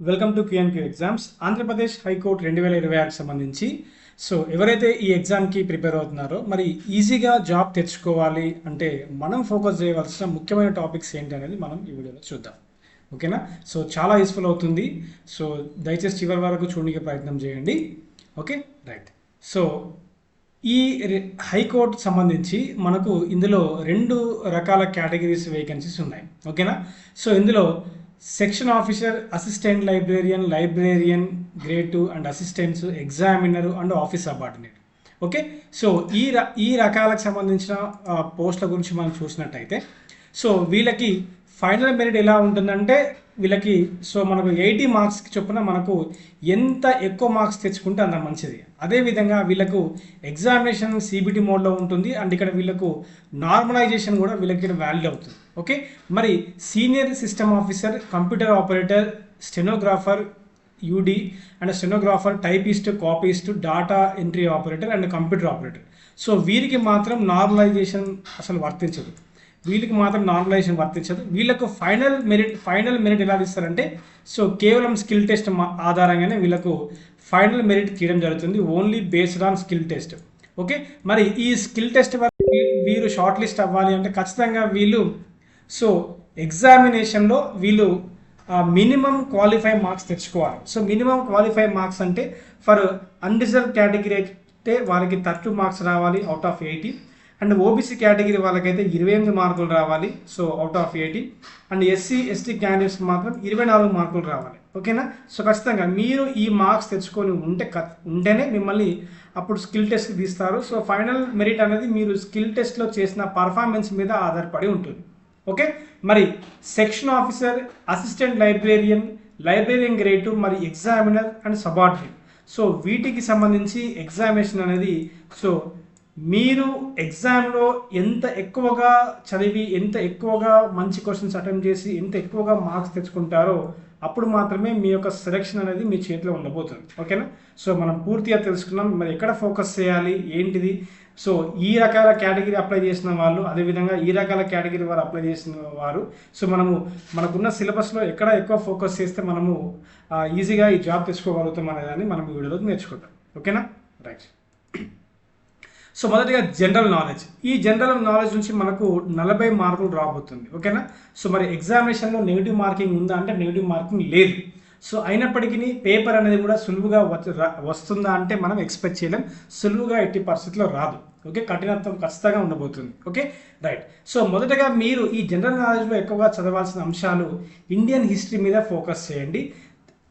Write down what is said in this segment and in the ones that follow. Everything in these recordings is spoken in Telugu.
Welcome to క్యూఎన్క్యూ exams. Andhra Pradesh high court 2026కి సంబంధించి ఎవరైతే ఈ ఎగ్జామ్కి ప్రిపేర్ అవుతున్నారో మరి ఈజీగా జాబ్ తెచ్చుకోవాలి అంటే మనం ఫోకస్ చేయవలసిన ముఖ్యమైన టాపిక్స్ ఏంటి అనేది మనం ఈ వీడియోలో చూద్దాం. ఓకేనా? చాలా యూస్ఫుల్ అవుతుంది. దయచేసి చివరి వరకు చూడడానికి ప్రయత్నం చేయండి. Okay, right. ఈ హైకోర్టు సంబంధించి మనకు ఇందులో 2 రకాల కేటగిరీస్ వేకెన్సీస్ ఉన్నాయి. ఓకేనా? ఇందులో section officer, assistant librarian, librarian grade 2 and assistants, examiner and office subordinate. Okay, ఈ రకాలకు సంబంధించిన పోస్టుల గురించి మనం చూసినట్టయితే వీళ్ళకి ఫైనల్ మెరిట్ ఎలా ఉంటుందంటే వీళ్ళకి మనకు 80 మార్క్స్కి చొప్పున మనకు ఎంత ఎక్కువ మార్క్స్ తెచ్చుకుంటే అంత మంచిది. అదేవిధంగా వీళ్ళకు ఎగ్జామినేషన్ సిబిటి మోడ్లో ఉంటుంది అండ్ ఇక్కడ వీళ్ళకు నార్మలైజేషన్ కూడా వీళ్ళకి వాల్యూ అవుతుంది. ఓకే, మరి senior system officer, computer operator, stenographer UD and stenographer, typist, copyist, data entry operator and computer operator. వీరికి మాత్రం నార్మలైజేషన్ అసలు వర్తించదు. వీళ్ళకు ఫైనల్ మెరిట్ ఎలా ఇస్తారంటే కేవలం స్కిల్ టెస్ట్ ఆధారంగానే వీళ్ళకు ఫైనల్ మెరిట్ తీయడం జరుగుతుంది, only based on skill test. Okay, మరి ఈ స్కిల్ టెస్ట్ వీరు షార్ట్ లిస్ట్ అవ్వాలి అంటే ఖచ్చితంగా వీళ్ళు ఎగ్జామినేషన్లో వీళ్ళు మినిమం క్వాలిఫై మార్క్స్ తెచ్చుకోవాలి. మినిమం క్వాలిఫై మార్క్స్ అంటే ఫర్ అన్రిజర్వ్ కేటగిరీ అయితే వారికి 30 మార్క్స్ రావాలి out of 80 and OBC category వాళ్ళకైతే 28 మార్కులు రావాలి out of 80 and SC ST candidates మాత్రం 24 మార్కులు రావాలి. ఓకేనా? ఖచ్చితంగా మీరు ఈ మార్క్స్ తెచ్చుకొని ఉంటేనే మిమ్మల్ని అప్పుడు స్కిల్ టెస్ట్కి తీస్తారు. ఫైనల్ మెరిట్ అనేది మీరు స్కిల్ టెస్ట్లో చేసిన పర్ఫార్మెన్స్ మీద ఆధారపడి ఉంటుంది. ఓకే, మరి section officer, assistant librarian, librarian grade 2 మరి ఎగ్జామినర్ అండ్ సబార్డినేట్. వీటికి సంబంధించి ఎగ్జామినేషన్ అనేది మీరు ఎగ్జామ్లో ఎంత ఎక్కువగా చదివి, ఎంత ఎక్కువగా మంచి క్వశ్చన్స్ అటెంప్ట్ చేసి, ఎంత ఎక్కువగా మార్క్స్ తెచ్చుకుంటారో అప్పుడు మాత్రమే మీ యొక్క సెలెక్షన్ అనేది మీ చేతిలో ఉండబోతుంది. ఓకేనా? మనం పూర్తిగా తెలుసుకున్నాం మరి ఎక్కడ ఫోకస్ చేయాలి ఏంటిది. ఈ రకాల కేటగిరీ అప్లై చేసిన వాళ్ళు, అదేవిధంగా ఈ రకాల కేటగిరీ వారు అప్లై చేసిన వారు మనకున్న సిలబస్లో ఎక్కడ ఎక్కువ ఫోకస్ చేస్తే మనము ఈజీగా ఈ జాబ్ తెచ్చుకోగలుగుతాం అనేదాన్ని మనం ఈ వీడియోలో నేర్చుకుంటాం. ఓకేనా? రైట్. మొదటిగా జనరల్ నాలెడ్జ్. ఈ జనరల్ నాలెడ్జ్ నుంచి మనకు 40 మార్కులు రాబోతుంది. ఓకేనా? మరి ఎగ్జామినేషన్లో నెగిటివ్ మార్కింగ్ ఉందా అంటే నెగిటివ్ మార్కింగ్ లేదు. అయినప్పటికీ పేపర్ అనేది కూడా సులువుగా వస్తుందా అంటే మనం ఎక్స్పెక్ట్ చేయలేం. సులువుగా ఎట్టి పరిస్థితిలో రాదు. ఓకే, కఠినత్వం ఖచ్చితంగా ఉండబోతుంది. Okay, right. మొదటగా మీరు ఈ జనరల్ నాలెడ్జ్లో ఎక్కువగా చదవాల్సిన అంశాలు ఇండియన్ హిస్టరీ మీద ఫోకస్ చేయండి,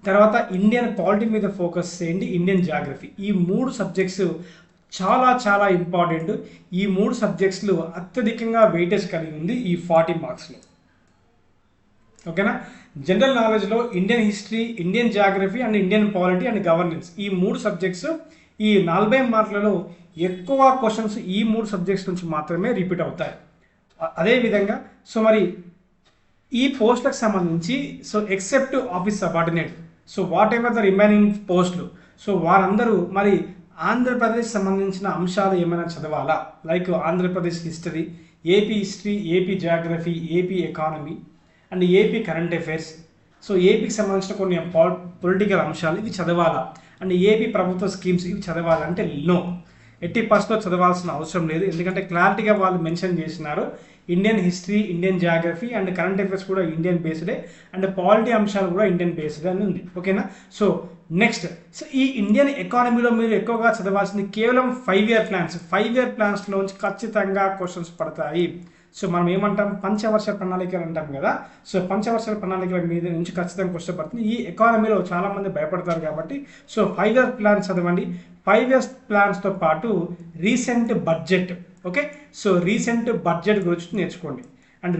తర్వాత ఇండియన్ పాలిటీ మీద ఫోకస్ చేయండి, ఇండియన్ జాగ్రఫీ. ఈ 3 సబ్జెక్ట్స్ చాలా చాలా ఇంపార్టెంట్. ఈ 3 సబ్జెక్ట్స్లు అత్యధికంగా వెయిటేజ్ కలిగి ఉంది ఈ 40 మార్క్స్లో. ఓకేనా? జనరల్ నాలెడ్జ్లో Indian history, Indian geography and Indian polity and governance ఈ 3 సబ్జెక్ట్స్ ఈ 40 మార్కులలో ఎక్కువ క్వశ్చన్స్ ఈ 3 సబ్జెక్ట్స్ నుంచి మాత్రమే రిపీట్ అవుతాయి. అదేవిధంగా మరి ఈ పోస్టులకు సంబంధించి except office subordinate what ever the remaining పోస్టులు వారందరూ మరి ఆంధ్రప్రదేశ్ సంబంధించిన అంశాలు ఏమైనా చదవాలా, like Andhra Pradesh history, AP geography, AP economy and AP current affairs. ఏపీకి సంబంధించిన కొన్ని పొలిటికల్ అంశాలు ఇవి చదవాలా అండ్ ఏపీ ప్రభుత్వ స్కీమ్స్ ఇవి చదవాలంటే నో, ఎట్టి పరిస్థితుల్లో చదవాల్సిన అవసరం లేదు. ఎందుకంటే క్లారిటీగా వాళ్ళు మెన్షన్ చేసినారు Indian history, Indian geography and current affairs కూడా ఇండియన్ బేస్డే అండ్ పాలిటీ అంశాలు కూడా ఇండియన్ బేస్డ్ అని ఉంది. ఓకేనా? నెక్స్ట్ ఈ ఇండియన్ ఎకానమీలో మీరు ఎక్కువగా చదవాల్సింది కేవలం 5 ఇయర్ ప్లాన్స్. 5 ఇయర్ ప్లాన్స్లోంచి ఖచ్చితంగా క్వశ్చన్స్ పడతాయి. మనం ఏమంటాం, పంచవర్ష ప్రణాళికలు అంటాం కదా. పంచవర్ష ప్రణాళికల మీద నుంచి ఖచ్చితంగా క్వశ్చన్ పడుతుంది. ఈ ఎకానమీలో చాలామంది భయపడతారు కాబట్టి 5 ఇయర్ ప్లాన్ చదవండి. 5 ఇయర్స్ ప్లాన్స్తో పాటు recent budget. Okay, recent budget గురించి నేర్చుకోండి అండ్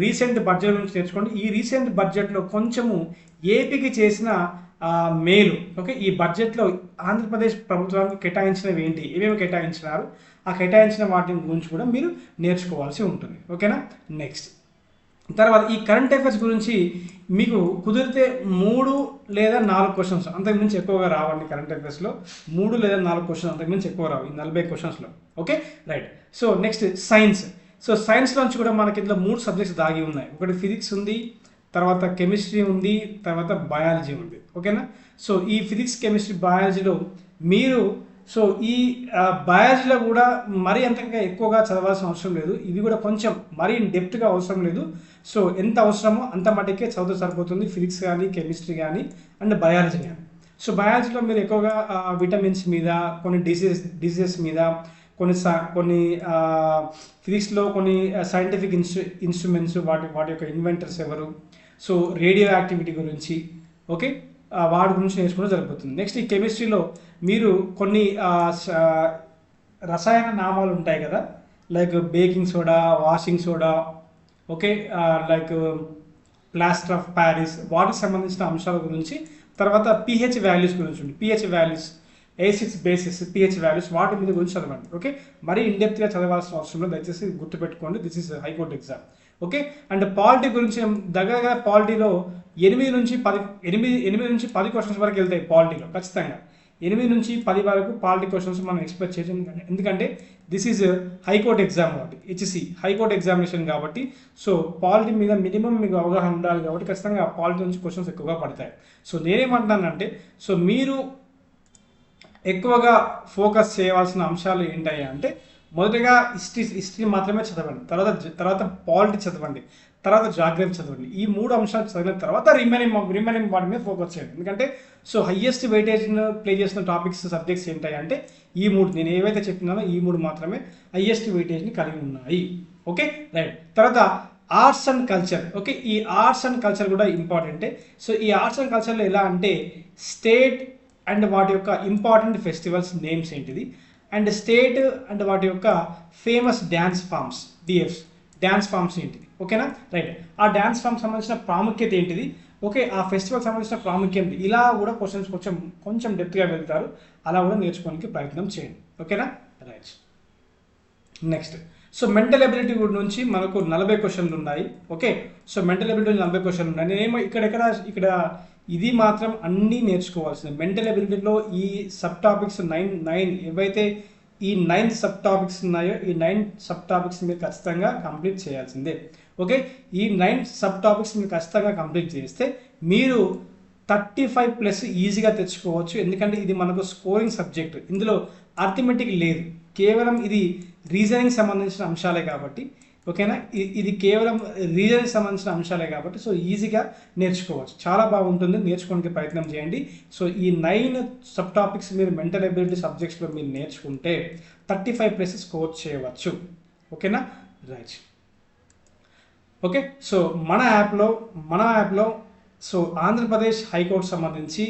ఈ రీసెంట్ బడ్జెట్లో కొంచెము ఏపీకి చేసిన మేలు. ఓకే, ఈ బడ్జెట్లో ఆంధ్రప్రదేశ్ ప్రభుత్వానికి కేటాయించినవి ఏంటి, ఏమేమి కేటాయించినారు, ఆ కేటాయించిన వాటి గురించి కూడా మీరు నేర్చుకోవాల్సి ఉంటుంది. ఓకేనా? నెక్స్ట్ తర్వాత ఈ కరెంట్ అఫైర్స్ గురించి మీకు కుదిరితే 3 లేదా 4 క్వశ్చన్స్, అంతకుమించి ఎక్కువగా రావండి. కరెంట్ అఫైర్స్లో 3 లేదా 4 క్వశ్చన్స్, అంతకుమించి ఎక్కువ రావు ఈ 40 క్వశ్చన్స్లో. Okay, right. Next science. సైన్స్లోంచి కూడా మనకి ఇందులో 3 సబ్జెక్ట్స్ దాగి ఉన్నాయి. ఒకటి ఫిజిక్స్ ఉంది, తర్వాత కెమిస్ట్రీ ఉంది, తర్వాత బయాలజీ ఉంది. ఓకేనా? సో ఈ ఫిజిక్స్, కెమిస్ట్రీ, బయాలజీలో మీరు సో ఈ బయాలజీలో కూడా మరీ అంతగా ఎక్కువగా చదవాల్సిన అవసరం లేదు. ఇవి కూడా కొంచెం మరీ డెప్త్గా అవసరం లేదు. సో ఎంత అవసరమో అంత మటుకే చదివితే సరిపోతుంది. ఫిజిక్స్ కానీ, కెమిస్ట్రీ కానీ అండ్ బయాలజీ కానీ. సో బయాలజీలో మీరు ఎక్కువగా విటమిన్స్ మీద, కొన్ని డిసీజెస్ మీద, కొన్ని ఫిజిక్స్లో కొన్ని సైంటిఫిక్ ఇన్స్ట్రుమెంట్స్, వాటి యొక్క ఇన్వెంటర్స్ ఎవరు, సో రేడియో యాక్టివిటీ గురించి, ఓకే, వాటి గురించి నేర్చుకుంటే సరిపోతుంది. నెక్స్ట్ ఈ కెమిస్ట్రీలో మీరు కొన్ని రసాయన నామాలు ఉంటాయి కదా, like baking soda, washing soda, okay, like plaster of Paris, వాటికి సంబంధించిన అంశాల గురించి, తర్వాత పిహెచ్ వాల్యూస్ గురించి ఉంది. PH values, acids, bases, pH values, వాటి మీద గురించి చదవండి. ఓకే, మరీ ఇన్డెప్త్గా చదవాల్సిన అవసరం లేదు. దయచేసి గుర్తుపెట్టుకోండి, this is high court exam. Okay, and polity గురించి దగ్గరగా పాలిటీలో 8 నుంచి 10 క్వశ్చన్స్ వరకు వెళ్తాయి. పాలిటీలో ఖచ్చితంగా 8 నుంచి 10 వరకు పాలిటీ క్వశ్చన్స్ మనం ఎక్స్పెక్ట్ చేయొచ్చు. ఎందుకంటే దిస్ ఈజ్ హైకోర్టు ఎగ్జామ్ కాబట్టి, హెచ్సి హైకోర్టు ఎగ్జామినేషన్ కాబట్టి, సో పాలిటీ మీద మినిమం మీకు అవగాహన ఉండాలి కాబట్టి ఖచ్చితంగా ఆ పాలిటీ నుంచి క్వశ్చన్స్ ఎక్కువగా పడతాయి. సో నేనేమంటున్నానంటే, సో మీరు ఎక్కువగా ఫోకస్ చేయవలసిన అంశాలు ఏంటయ్యా అంటే, మొదటగా హిస్టరీ మాత్రమే చదవండి, తర్వాత పాలిటీ చదవండి, తర్వాత జాగ్రఫీ చదవండి. ఈ 3 అంశాలు చదివిన తర్వాత రిమైనింగ్ వాటి మీద ఫోకస్ చేయండి. ఎందుకంటే సో హయ్యెస్ట్ వెయిటేజ్ను ప్లే చేసిన టాపిక్స్, సబ్జెక్ట్స్ ఏంటాయి అంటే ఈ 3, నేను ఏవైతే చెప్పినానో ఈ 3 మాత్రమే హయ్యెస్ట్ వెయిటేజ్ని కలిగి ఉన్నాయి. Okay, right. తర్వాత ఆర్ట్స్ అండ్ కల్చర్. ఓకే, ఈ ఆర్ట్స్ అండ్ కల్చర్ కూడా ఇంపార్టెంటే. సో ఈ ఆర్ట్స్ అండ్ కల్చర్లో ఎలా అంటే స్టేట్ అండ్ వాటి యొక్క ఇంపార్టెంట్ ఫెస్టివల్స్ నేమ్స్ ఏంటిది, అండ్ స్టేట్ అండ్ వాటి యొక్క famous dance forms, DFs, dance forms ఏంటిది. ఓకేనా, రైట్. ఆ డ్యాన్స్ ఫామ్ సంబంధించిన ప్రాముఖ్యత ఏంటిది, ఓకే, ఆ ఫెస్టివల్ సంబంధించిన ప్రాముఖ్యత, ఇలా కూడా క్వశ్చన్స్ కొంచెం డెప్త్గా వెళ్తారు. అలా కూడా నేర్చుకోవడానికి ప్రయత్నం చేయండి. ఓకేనా, right. Next so mental ability నుంచి మనకు 40 క్వశ్చన్లు ఉన్నాయి. ఓకే, సో మెంటల్ ఎబిలిటీ 40 క్వశ్చన్లు ఉన్నాయి. నేనేమో ఇక్కడ ఇది మాత్రం అన్నీ నేర్చుకోవాల్సింది. మెంటల్ ఎబిలిటీలో ఈ సబ్ టాపిక్స్ 9 ఏవైతే ఈ 9 సబ్ టాపిక్స్ ఉన్నాయో, ఈ 9 సబ్ టాపిక్స్ మీరు ఖచ్చితంగా కంప్లీట్ చేయాల్సిందే. ఓకే, ఈ 9 సబ్ టాపిక్స్ మీరు ఖచ్చితంగా కంప్లీట్ చేస్తే మీరు 35+ ఈజీగా తెచ్చుకోవచ్చు. ఎందుకంటే ఇది మనకు స్కోరింగ్ సబ్జెక్ట్, ఇందులో అర్థమెటిక్ లేదు, కేవలం ఇది రీజనింగ్ సంబంధించిన అంశాలే కాబట్టి. ఓకేనా, ఇది కేవలం రీజన్కి సంబంధించిన అంశాలే కాబట్టి సో ఈజీగా నేర్చుకోవచ్చు, చాలా బాగుంటుంది, నేర్చుకోవడానికి ప్రయత్నం చేయండి. సో ఈ 9 సబ్ టాపిక్స్ మీరు మెంటల్ ఎబిలిటీ సబ్జెక్ట్స్లో మీరు నేర్చుకుంటే 35+ స్కోర్ చేయవచ్చు. ఓకేనా, రైట్. ఓకే, సో మన యాప్లో సో ఆంధ్రప్రదేశ్ హైకోర్టు సంబంధించి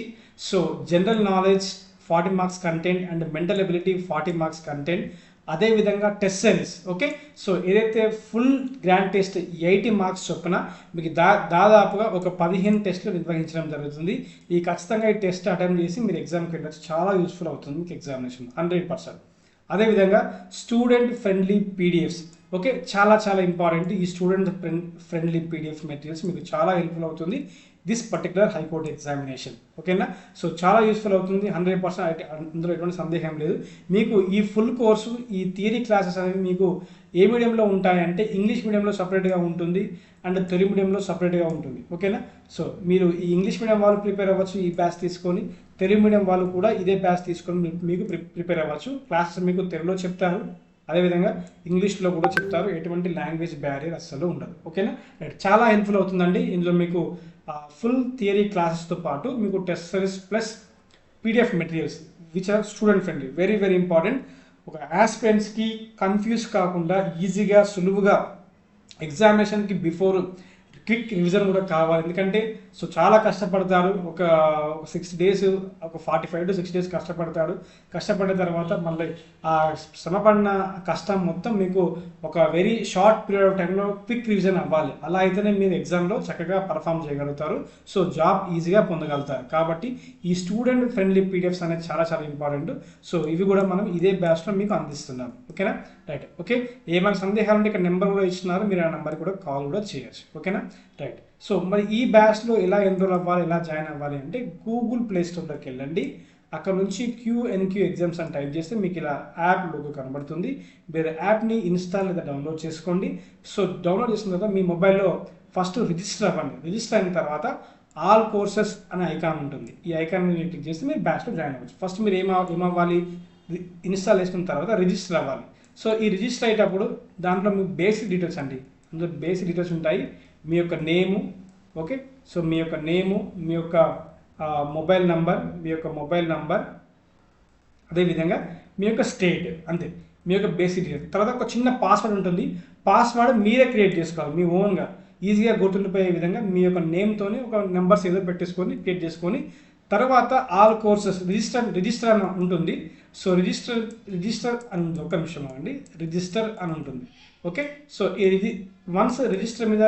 so general knowledge 40 marks content and mental ability 40 marks content, అదేవిధంగా టెస్ట్ సిరీస్. ఓకే, సో ఏదైతే ఫుల్ గ్రాండ్ టెస్ట్ 80 మార్క్స్ చొప్పున మీకు దాదాపుగా ఒక 15 టెస్టులు నిర్వహించడం జరుగుతుంది. ఈ ఖచ్చితంగా ఈ టెస్ట్ అటెంప్ట్ చేసి మీరు ఎగ్జామ్కి వెళ్ళచ్చు, చాలా యూస్ఫుల్ అవుతుంది మీకు ఎగ్జామినేషన్ 100%. అదేవిధంగా స్టూడెంట్ ఫ్రెండ్లీ పీడిఎఫ్స్. ఓకే, చాలా ఇంపార్టెంట్. ఈ స్టూడెంట్ ఫ్రెండ్లీ పీడిఎఫ్ మెటీరియల్స్ మీకు చాలా హెల్ప్ఫుల్ అవుతుంది దిస్ పర్టికులర్ హైకోర్టు ఎగ్జామినేషన్. ఓకేనా, సో చాలా యూస్ఫుల్ అవుతుంది 100%, అందులో ఎటువంటి సందేహం లేదు. మీకు ఈ ఫుల్ కోర్సు, ఈ థియరీ క్లాసెస్ అనేవి మీకు ఏ మీడియంలో ఉంటాయంటే ఇంగ్లీష్ మీడియంలో సపరేట్గా ఉంటుంది అండ్ తెలుగు మీడియంలో సపరేట్గా ఉంటుంది. ఓకేనా, సో మీరు ఈ ఇంగ్లీష్ మీడియం వాళ్ళు ప్రిపేర్ అవ్వచ్చు ఈ బ్యాచ్ తీసుకొని, తెలుగు మీడియం వాళ్ళు కూడా ఇదే బ్యాచ్ తీసుకొని మీకు ప్రిపేర్ అవ్వచ్చు. క్లాసెస్ మీకు తెలుగులో చెప్తారు, అదేవిధంగా ఇంగ్లీష్లో కూడా చెప్తారు, ఎటువంటి లాంగ్వేజ్ బ్యారియర్ అస్సలు ఉండదు. ఓకేనా, రైట్. చాలా హెల్ప్ఫుల్ అవుతుందండి. ఇందులో మీకు ఫుల్ థియరీ క్లాసెస్తో పాటు మీకు test series plus PDF materials which are student friendly, very important. ఒక ఆస్పిరెంట్స్కి కన్ఫ్యూజ్ కాకుండా ఈజీగా సులువుగా ఎగ్జామినేషన్కి బిఫోర్ క్విక్ రివిజన్ కూడా కావాలి. ఎందుకంటే సో చాలా కష్టపడతారు, ఒక 6 days, ఒక 45 to 60 days కష్టపడిన తర్వాత మళ్ళీ ఆ శ్రమపడిన కష్టం మొత్తం మీకు ఒక వెరీ షార్ట్ పీరియడ్ ఆఫ్ టైంలో క్విక్ రివిజన్ అవ్వాలి. అలా అయితేనే మీరు ఎగ్జామ్లో చక్కగా పర్ఫామ్ చేయగలుగుతారు, సో జాబ్ ఈజీగా పొందగలుగుతారు. కాబట్టి ఈ స్టూడెంట్ ఫ్రెండ్లీ పీడిఎఫ్స్ అనేది చాలా ఇంపార్టెంట్. సో ఇవి కూడా మనం ఇదే బ్యాచ్లో మీకు అందిస్తున్నాం. ఓకేనా, రైట్. ఓకే, ఏమైనా సందేహాలు ఉంటే ఇక్కడ నెంబర్ కూడా ఇస్తున్నారు, మీరు ఆ నెంబర్ కూడా కాల్ కూడా చేయొచ్చు. ఓకేనా, రైట్. సో మరి ఈ బ్యాచ్లో ఎలా ఎన్రోల్ అవ్వాలి, ఎలా జాయిన్ అవ్వాలి అంటే గూగుల్ ప్లే స్టోర్లోకి వెళ్ళండి, అక్కడ నుంచి QNQ ఎగ్జామ్స్ అని టైప్ చేస్తే మీకు ఇలా యాప్ లోగో కనబడుతుంది. మీరు యాప్ని ఇన్స్టాల్ లేదా డౌన్లోడ్ చేసుకోండి. సో డౌన్లోడ్ చేసిన తర్వాత మీ మొబైల్లో ఫస్ట్ రిజిస్టర్ అవ్వండి. రిజిస్టర్ అయిన తర్వాత ఆల్ కోర్సెస్ అనే ఐకాన్ ఉంటుంది. ఈ ఐకాన్ మీద క్లిక్ చేస్తే మీరు బ్యాచ్లో జాయిన్ అవ్వచ్చు. ఫస్ట్ మీరు ఏమవ్వాలి, ఇన్స్టాల్ చేసుకున్న తర్వాత రిజిస్టర్ అవ్వాలి. సో ఈ రిజిస్టర్ అయ్యేటప్పుడు దాంట్లో మీ బేసిక్ డీటెయిల్స్ అండి, అందులో బేసిక్ డీటెయిల్స్ ఉంటాయి. మీ యొక్క నేము, ఓకే, సో మీ యొక్క నేము, మీ యొక్క మొబైల్ నంబర్, అదేవిధంగా మీ యొక్క స్టేట్, అంతే మీ యొక్క బేసిక్ డీటెయిల్స్. తర్వాత ఒక చిన్న పాస్వర్డ్ ఉంటుంది. పాస్వర్డ్ మీరే క్రియేట్ చేసుకోవాలి మీ ఓన్గా, ఈజీగా గుర్తుండిపోయే విధంగా మీ యొక్క నేమ్తోని ఒక నెంబర్స్ ఏదో పెట్టేసుకొని క్రియేట్ చేసుకొని, తర్వాత ఆల్ కోర్సెస్ రిజిస్టర్ అని ఉంటుంది. సో రిజిస్టర్ అని ఉంది, ఒక నిమిషం అండి, రిజిస్టర్ అని ఉంటుంది. ఓకే, సో ఇది వన్స్ రిజిస్టర్ మీద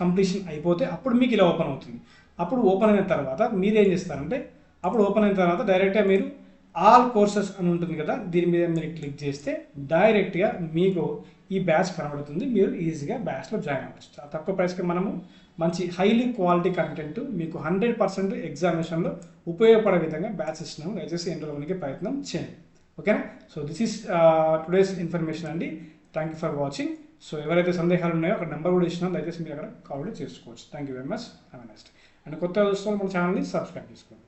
కంప్లీషన్ అయిపోతే అప్పుడు మీకు ఇలా ఓపెన్ అవుతుంది. అప్పుడు ఓపెన్ అయిన తర్వాత మీరు ఏం చేస్తారంటే, అప్పుడు ఓపెన్ అయిన తర్వాత డైరెక్ట్గా మీరు ఆల్ కోర్సెస్ అని ఉంటుంది కదా, దీని మీద మీరు క్లిక్ చేస్తే డైరెక్ట్గా మీకు ఈ బ్యాచ్ కనబడుతుంది. మీరు ఈజీగా బ్యాచ్లో జాయిన్ అవ్వచ్చు. చాలా తక్కువ ప్రైస్కి మనము మంచి హైలీ క్వాలిటీ కంటెంట్ మీకు 100% ఎగ్జామినేషన్లో ఉపయోగపడే విధంగా బ్యాచ్ ఇస్తున్నాము. దయచేసి ఎన్రోల్ అవ్వడానికి ప్రయత్నం చేయండి. ఓకేనా? So this is today's information అండి. Thank you for watching. So ఎవరైతే సందేహాలు ఉన్నాయో అక్కడ నెంబర్ కూడా ఇచ్చినా, దయచేసి మీరు అక్కడ కాల్ చేసుకోవచ్చు. Thank you very much. Have a nice day. And కొత్తగా చూస్తున్న మన ఛానల్ని సబ్స్క్రైబ్ చేసుకోండి.